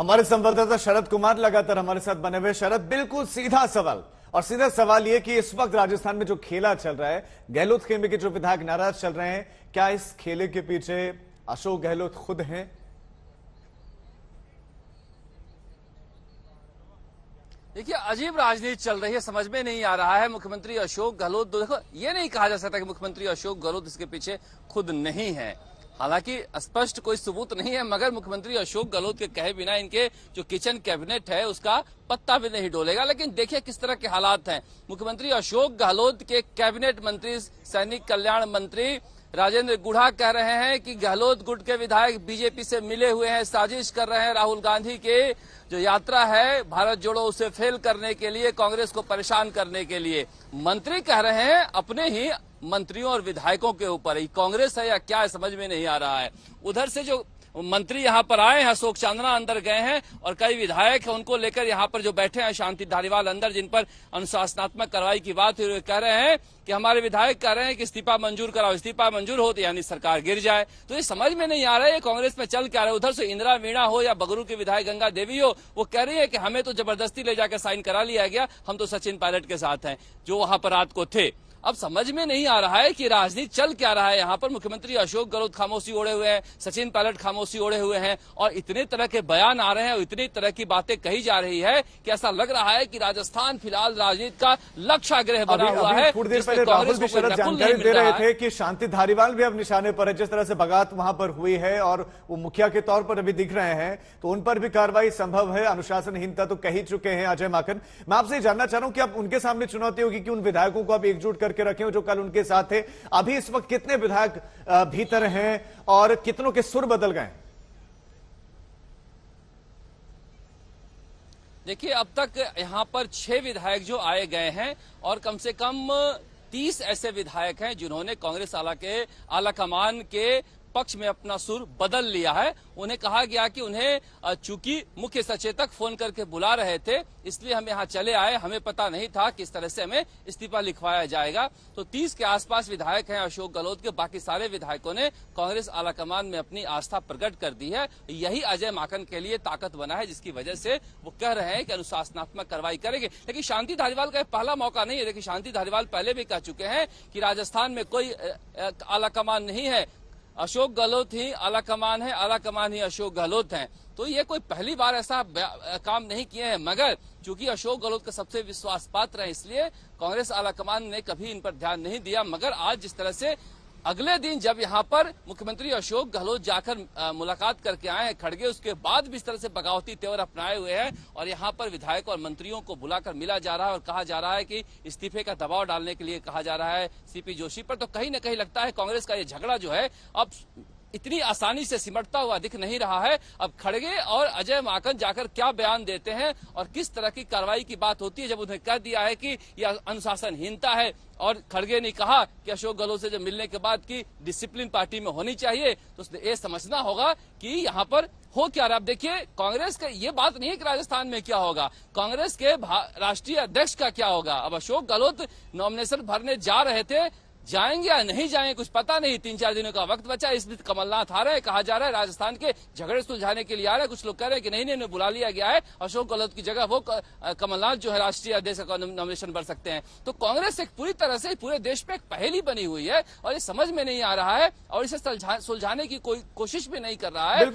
हमारे संवाददाता शरद कुमार लगातार हमारे साथ बने हुए। शरद, बिल्कुल सीधा सवाल, और सीधा सवाल ये कि इस वक्त राजस्थान में जो खेला चल रहा है, गहलोत खेमे के जो विधायक नाराज चल रहे हैं, क्या इस खेले के पीछे अशोक गहलोत खुद हैं? देखिए, अजीब राजनीति चल रही है, समझ में नहीं आ रहा है। मुख्यमंत्री अशोक गहलोत, देखो ये नहीं कहा जा सकता कि मुख्यमंत्री अशोक गहलोत इसके पीछे खुद नहीं है। हालांकि स्पष्ट कोई सबूत नहीं है, मगर मुख्यमंत्री अशोक गहलोत के कहे बिना इनके जो किचन कैबिनेट है उसका पत्ता भी नहीं डोलेगा। लेकिन देखिए किस तरह के हालात हैं। मुख्यमंत्री अशोक गहलोत के कैबिनेट मंत्री, सैनिक कल्याण मंत्री राजेंद्र गुढ़ा कह रहे हैं कि गहलोत गुट के विधायक बीजेपी से मिले हुए हैं, साजिश कर रहे हैं राहुल गांधी के जो यात्रा है भारत जोड़ो उसे फेल करने के लिए, कांग्रेस को परेशान करने के लिए। मंत्री कह रहे हैं अपने ही मंत्रियों और विधायकों के ऊपर। ही कांग्रेस है या क्या है, समझ में नहीं आ रहा है। उधर से जो मंत्री यहाँ पर आए हैं, अशोक चांदना अंदर गए हैं और कई विधायक हैं, उनको लेकर यहाँ पर जो बैठे हैं शांति धारीवाल अंदर, जिन पर अनुशासनात्मक कार्रवाई की बात हुई, कह रहे हैं कि हमारे विधायक कह रहे हैं कि इस्तीफा मंजूर कराओ, इस्तीफा मंजूर हो तो यानी सरकार गिर जाए। तो ये समझ में नहीं आ रहा है ये कांग्रेस में चल क्या रहा है। उधर से इंदिरा मीणा हो या बगरू की विधायक गंगा देवी हो, वो कह रही है कि हमें तो जबरदस्ती ले जाकर साइन करा लिया गया, हम तो सचिन पायलट के साथ हैं जो वहां पर रात को थे। अब समझ में नहीं आ रहा है कि राजनीति चल क्या रहा है यहाँ पर। मुख्यमंत्री अशोक गहलोत खामोशी ओढ़े हुए हैं, सचिन पायलट खामोशी ओढ़े हुए हैं और इतने तरह के बयान आ रहे हैं और इतनी तरह की बातें कही जा रही है कि ऐसा लग रहा है कि राजस्थान फिलहाल राजनीति का लक्ष्याग्रह बना हुआ है। थोड़ी देर पहले राहुल भी शरद जानकारी दे रहे थे कि शांति धारीवाल भी अब निशाने पर है। जिस तरह से बगावत वहां पर हुई है और वो मुखिया के तौर पर अभी दिख रहे हैं, तो उन पर भी कार्रवाई संभव है। अनुशासनहीनता तो कह ही चुके हैं अजय माकन। मैं आपसे जानना चाह रहा हूं कि अब उनके सामने चुनौती होगी कि उन विधायकों को आप एकजुट करके रखें जो कल के साथ थे। अभी इस वक्त कितने विधायक भीतर हैं और कितनों के सुर बदल गए? देखिए, अब तक यहां पर 6 विधायक जो आए गए हैं और कम से कम 30 ऐसे विधायक हैं जिन्होंने कांग्रेस आला कमान के पक्ष में अपना सुर बदल लिया है। उन्हें कहा गया कि उन्हें चूंकि मुख्य सचेतक फोन करके बुला रहे थे इसलिए हम यहां चले आए, हमें पता नहीं था किस तरह से हमें इस्तीफा लिखवाया जाएगा। तो 30 के आसपास विधायक हैं अशोक गहलोत के। बाकी सारे विधायकों ने कांग्रेस आलाकमान में अपनी आस्था प्रकट कर दी है। यही अजय माकन के लिए ताकत बना है, जिसकी वजह से वो कह रहे हैं कि अनुशासनात्मक कार्रवाई करेंगे। लेकिन शांति धारीवाल का पहला मौका नहीं है। देखिए, शांति धारीवाल पहले भी कह चुके हैं कि राजस्थान में कोई आलाकमान नहीं है, अशोक गहलोत ही आला कमान है, आला कमान ही अशोक गहलोत हैं। तो ये कोई पहली बार ऐसा काम नहीं किए हैं, मगर चूंकि अशोक गहलोत का सबसे विश्वास पात्र है इसलिए कांग्रेस आला कमान ने कभी इन पर ध्यान नहीं दिया। मगर आज जिस तरह से अगले दिन जब यहाँ पर मुख्यमंत्री अशोक गहलोत जाकर मुलाकात करके आए हैं खड़गे, उसके बाद भी इस तरह से बगावती तेवर अपनाए हुए हैं और यहाँ पर विधायक और मंत्रियों को बुलाकर मिला जा रहा है और कहा जा रहा है कि इस्तीफे का दबाव डालने के लिए कहा जा रहा है सीपी जोशी पर। तो कहीं न कहीं लगता है कांग्रेस का ये झगड़ा जो है अब इतनी आसानी से सिमटता हुआ दिख नहीं रहा है। अब खड़गे और अजय माकन जाकर क्या बयान देते हैं और किस तरह की कार्रवाई की बात होती है। जब उन्हें कह दिया है कि यह अनुशासनहीनता है और खड़गे ने कहा कि अशोक गहलोत से जब मिलने के बाद की डिसिप्लिन पार्टी में होनी चाहिए, तो ये समझना होगा कि यहाँ पर हो क्या रहा। अब देखिए, कांग्रेस का ये बात नहीं है कि राजस्थान में क्या होगा, कांग्रेस के राष्ट्रीय अध्यक्ष का क्या होगा। अब अशोक गहलोत नॉमिनेशन भरने जा रहे थे, जाएंगे या नहीं जाएंगे कुछ पता नहीं। 3-4 दिनों का वक्त बचा। इस बीच कमलनाथ आ रहे हैं, कहा जा रहा है राजस्थान के झगड़े सुलझाने के लिए आ रहे हैं। कुछ लोग कह रहे हैं कि नहीं बुला लिया गया है, अशोक गहलोत की जगह वो कमलनाथ जो है राष्ट्रीय अध्यक्ष का नॉमिनेशन भर सकते हैं। तो कांग्रेस एक पूरी तरह से पूरे देश में एक पहेली बनी हुई है और ये समझ में नहीं आ रहा है और इसे सुलझाने की कोई कोशिश भी नहीं कर रहा है।